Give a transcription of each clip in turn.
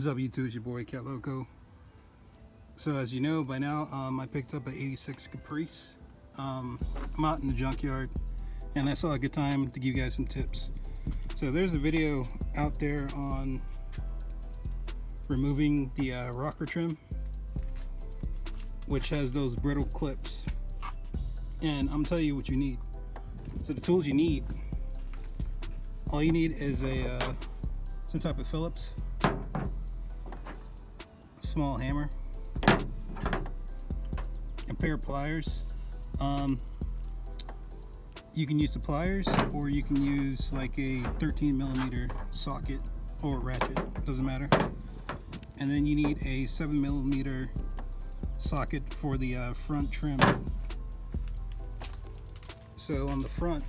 What's up, YouTube? It's your boy Catloco. So as you know by now, I picked up an 86 Caprice. I'm out in the junkyard and I saw a good time to give you guys some tips. So there's a video out there on removing the rocker trim, which has those brittle clips, and I'm telling you what you need. So the tools you need, all you need is some type of Phillips, a small hammer, a pair of pliers. You can use the pliers, or you can use like a 13mm socket or ratchet, doesn't matter. And then you need a 7mm socket for the front trim. So on the front,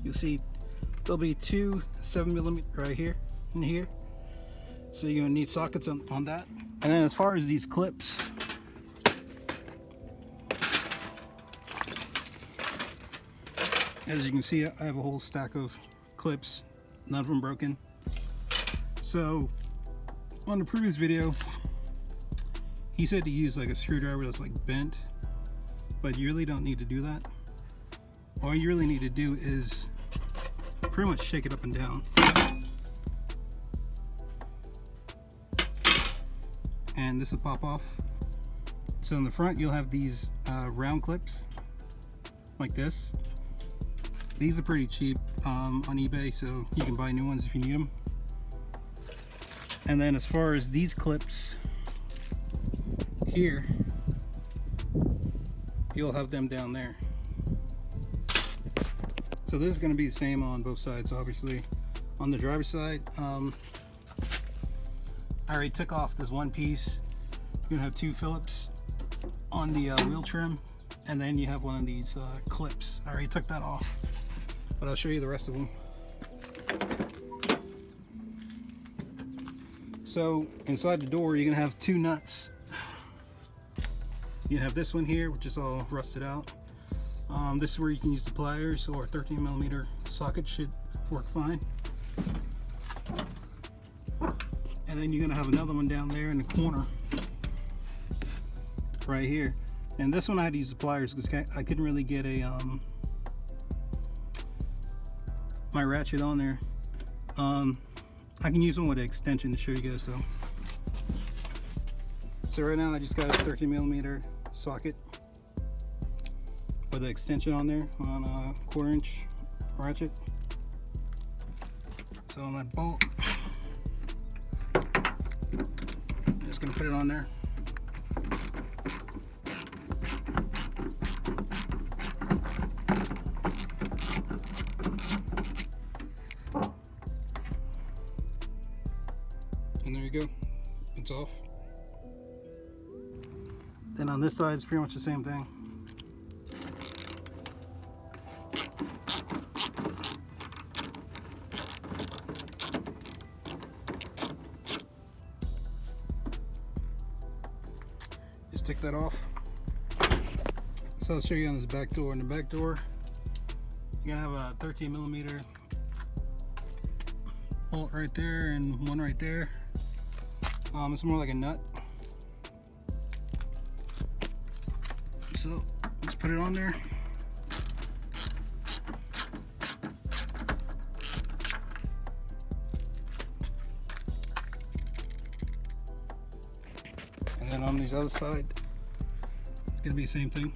you'll see there'll be two 7mm right here and here. So you're gonna need sockets on that. And then as far as these clips, as you can see, I have a whole stack of clips, none of them broken. So on the previous video, he said to use like a screwdriver that's like bent, but you really don't need to do that. All you really need to do is pretty much shake it up and down. And this will pop off. So in the front you'll have these round clips like this. These are pretty cheap on eBay, so you can buy new ones if you need them. And then as far as these clips here, you'll have them down there. So this is going to be the same on both sides, obviously. On the driver's side, I already took off this one piece. You're gonna have two Phillips on the wheel trim, and then you have one of these clips. I already took that off, but I'll show you the rest of them. So inside the door, you're gonna have two nuts. You have this one here, which is all rusted out. This is where you can use the pliers, or a 13mm socket should work fine. And then you're gonna have another one down there in the corner, right here. And this one I had to use the pliers because I couldn't really get a my ratchet on there. I can use one with an extension to show you guys though. So right now I just got a 13mm socket with an extension on there on a 1/4" ratchet. So on that bolt, I'm just gonna put it on there. And there you go, it's off. Then on this side, it's pretty much the same thing. Just take that off. So I'll show you on this back door. In the back door, you're gonna have a 13mm bolt right there and one right there. It's more like a nut. So let's put it on there. And then on this other side, it's gonna be the same thing.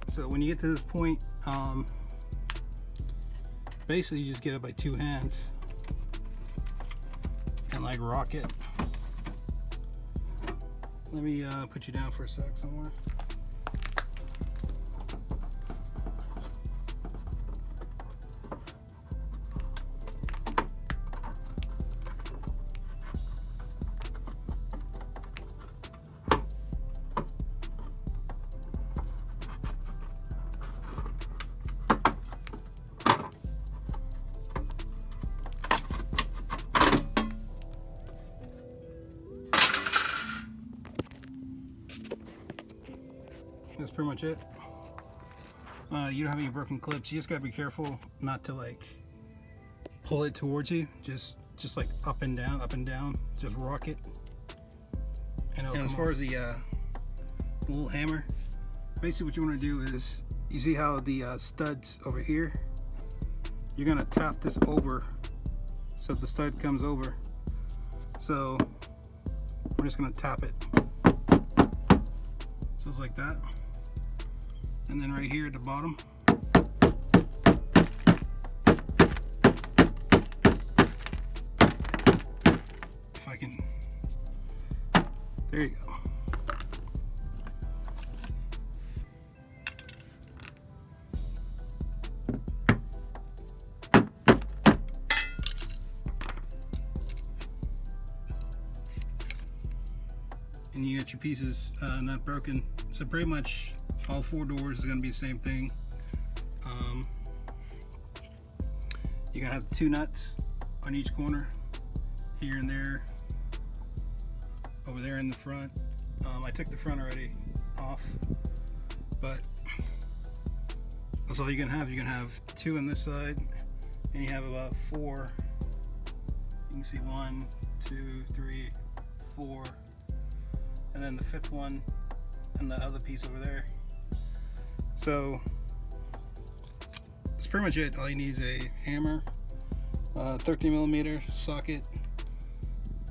So when you get to this point, basically you just get it by two hands and like rock it. Let me put you down for a sec somewhere. pretty much it. You don't have any broken clips. You just gotta be careful not to like pull it towards you. Just like up and down. Just rock it. And as far as the little hammer, basically what you want to do is, you see how the studs over here, you're gonna tap this over so the stud comes over. So we're just gonna tap it. So it's like that. And then right here at the bottom, if I can, there you go. And you got your pieces not broken. So pretty much all 4 doors is going to be the same thing. You're going to have 2 nuts on each corner, here and there, over there in the front. I took the front already off, but that's all you're going to have. You're going to have 2 on this side, and you have about 4. You can see 1, 2, 3, 4. And then the 5th one and the other piece over there. So that's pretty much it. All you need is a hammer, 13mm socket,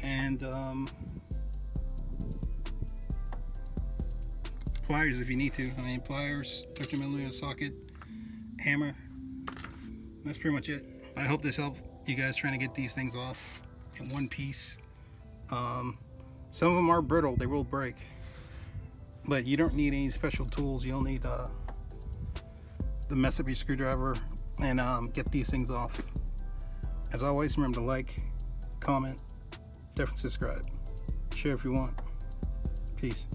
and pliers if you need to. I mean, pliers, 13mm socket, hammer. That's pretty much it. I hope this helped you guys trying to get these things off in one piece. Some of them are brittle, they will break, but you don't need any special tools. You'll need to mess up your screwdriver and get these things off. As always, remember to like, comment, definitely subscribe, share if you want. Peace.